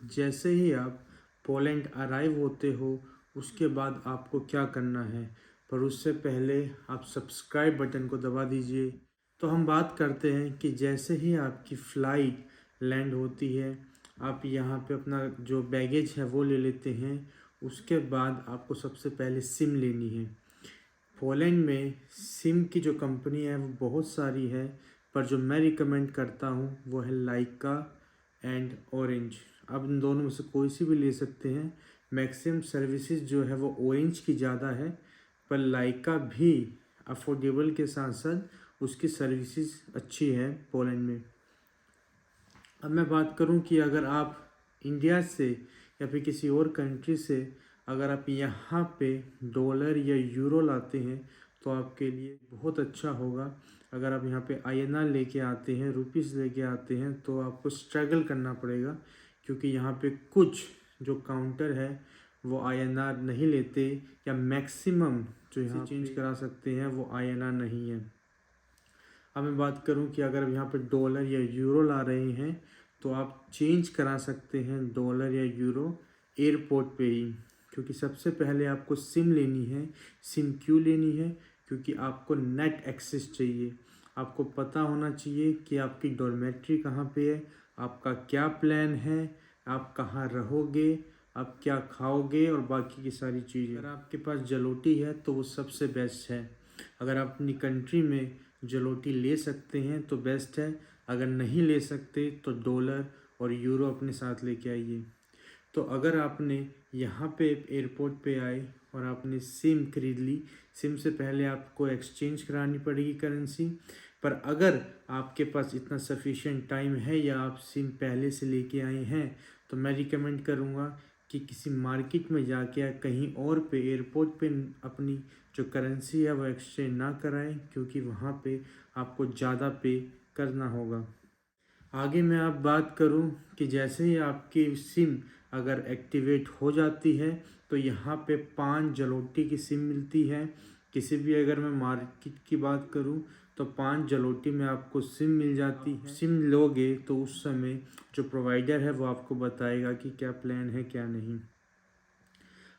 जैसे ही आप Poland arrive होते हो उसके बाद आपको क्या करना है, पर उससे पहले आप सब्सक्राइब बटन को दबा दीजिए। तो हम बात करते हैं कि जैसे ही आपकी फ़्लाइट लैंड होती है, आप यहाँ पे अपना जो बैगेज है वो ले लेते हैं। उसके बाद आपको सबसे पहले सिम लेनी है। पोलैंड में सिम की जो कंपनी है वो बहुत सारी है, पर जो मैं रिकमेंड करता हूँ वो है लाइका एंड ऑरेंज। आप इन दोनों में से कोई सी भी ले सकते हैं। मैक्सिमम सर्विसेज जो है वो ऑरेंज की ज़्यादा है, पर लाइका भी अफोर्डेबल के साथ साथ उसकी सर्विसेज अच्छी है पोलैंड में। अब मैं बात करूं कि अगर आप इंडिया से या फिर किसी और कंट्री से अगर आप यहाँ पे डॉलर या यूरो लाते हैं तो आपके लिए बहुत अच्छा होगा। अगर आप यहाँ पे आईएनआर लेके आते हैं, रुपीस लेके आते हैं, तो आपको स्ट्रगल करना पड़ेगा, क्योंकि यहाँ पे कुछ जो काउंटर है वो आईएनआर नहीं लेते, या मैक्सिमम जो यहाँ चेंज करा सकते हैं वो आईएनआर नहीं है। अब मैं बात करूं कि अगर यहाँ पे डॉलर या यूरो ला रहे हैं तो आप चेंज करा सकते हैं डॉलर या यूरो एयरपोर्ट पे ही, क्योंकि सबसे पहले आपको सिम लेनी है। सिम क्यों लेनी है? क्योंकि आपको नेट एक्सेस चाहिए। आपको पता होना चाहिए कि आपकी डॉर्मेट्री कहाँ पे है, आपका क्या प्लान है, आप कहाँ रहोगे, आप क्या खाओगे और बाकी की सारी चीज़ें। अगर आपके पास जलोटी है तो वो सबसे बेस्ट है। अगर आप अपनी कंट्री में जलोटी ले सकते हैं तो बेस्ट है, अगर नहीं ले सकते तो डॉलर और यूरो अपने साथ लेके आइए। तो अगर आपने यहाँ पे एयरपोर्ट पे आए और आपने सिम खरीद ली, सिम से पहले आपको एक्सचेंज करानी पड़ेगी करेंसी। पर अगर आपके पास इतना सफिशिएंट टाइम है या आप सिम पहले से लेके आए हैं, तो मैं रिकमेंड करूँगा कि किसी मार्केट में जाके या कहीं और पे एयरपोर्ट पे अपनी जो करेंसी है वो एक्सचेंज ना कराएं, क्योंकि वहाँ पे आपको ज़्यादा पे करना होगा। आगे मैं आप बात करूं कि जैसे ही आपकी सिम अगर एक्टिवेट हो जाती है तो यहाँ पे 5 जलोटी की सिम मिलती है। किसी भी अगर मैं मार्केट की बात करूं तो 5 जलोटी में आपको सिम मिल जाती है। सिम लोगे तो उस समय जो प्रोवाइडर है वो आपको बताएगा कि क्या प्लान है क्या नहीं।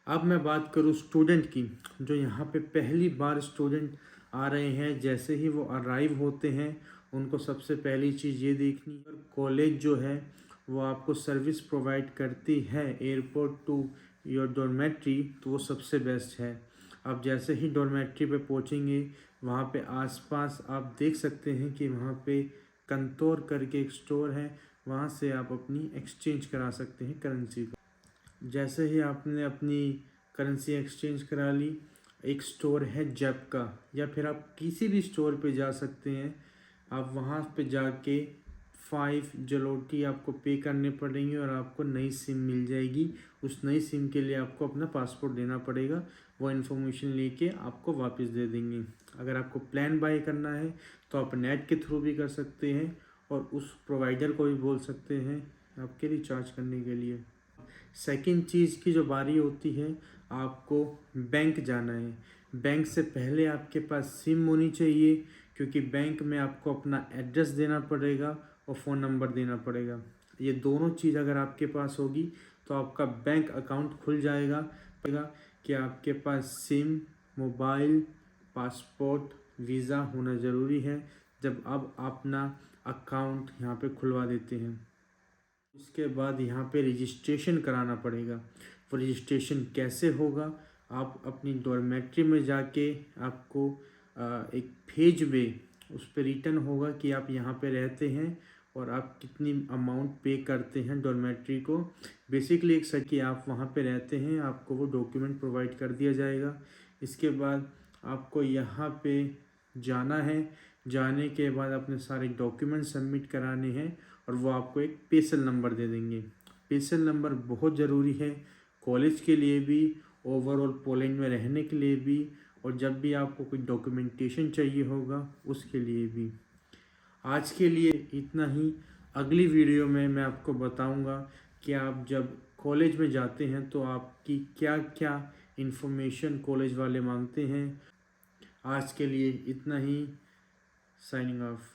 अब मैं बात करूँ स्टूडेंट की, जो यहाँ पे पहली बार स्टूडेंट आ रहे हैं, जैसे ही वो अराइव होते हैं उनको सबसे पहली चीज़ ये देखनी है, कॉलेज जो है वो आपको सर्विस प्रोवाइड करती है एयरपोर्ट टू योर डॉर्मेट्री, तो वो सबसे बेस्ट है। आप जैसे ही डॉर्मेट्री पे पहुँचेंगे वहाँ पे आसपास आप देख सकते हैं कि वहाँ पे कंतोर करके एक स्टोर है, वहाँ से आप अपनी एक्सचेंज करा सकते हैं करेंसी को। जैसे ही आपने अपनी करेंसी एक्सचेंज करा ली, एक स्टोर है जेप का, या फिर आप किसी भी स्टोर पे जा सकते हैं। आप वहाँ पे जाके 5 जलोटी आपको पे करने पड़ेंगे और आपको नई सिम मिल जाएगी। उस नई सिम के लिए आपको अपना पासपोर्ट देना पड़ेगा, वो इन्फॉर्मेशन लेके आपको वापस दे देंगे। अगर आपको प्लान बाय करना है तो आप नेट के थ्रू भी कर सकते हैं और उस प्रोवाइडर को भी बोल सकते हैं आपके रिचार्ज करने के लिए। सेकंड चीज़ की जो बारी होती है, आपको बैंक जाना है। बैंक से पहले आपके पास सिम होनी चाहिए, क्योंकि बैंक में आपको अपना एड्रेस देना पड़ेगा और फ़ोन नंबर देना पड़ेगा। ये दोनों चीज़ अगर आपके पास होगी तो आपका बैंक अकाउंट खुल जाएगा। कि आपके पास सिम, मोबाइल, पासपोर्ट, वीज़ा होना ज़रूरी है जब आप अपना अकाउंट यहाँ पे खुलवा देते हैं। उसके बाद यहाँ पे रजिस्ट्रेशन कराना पड़ेगा। वो रजिस्ट्रेशन कैसे होगा? आप अपनी डॉर्मेट्री में जाके आपको एक पेज में उस पर रिटन होगा कि आप यहाँ पे रहते हैं और आप कितनी अमाउंट पे करते हैं डॉर्मेट्री को। बेसिकली एक सर कि आप वहाँ पे रहते हैं, आपको वो डॉक्यूमेंट प्रोवाइड कर दिया जाएगा। इसके बाद आपको यहाँ पे जाना है। जाने के बाद अपने सारे डॉक्यूमेंट सबमिट कराने हैं और वो आपको एक पेसल नंबर दे देंगे। पेसल नंबर बहुत ज़रूरी है कॉलेज के लिए भी, ओवरऑल पोलैंड में रहने के लिए भी, और जब भी आपको कोई डॉक्यूमेंटेशन चाहिए होगा उसके लिए भी। आज के लिए इतना ही। अगली वीडियो में मैं आपको बताऊंगा कि आप जब कॉलेज में जाते हैं तो आपकी क्या क्या इन्फॉर्मेशन कॉलेज वाले मांगते हैं। आज के लिए इतना ही। Signing off.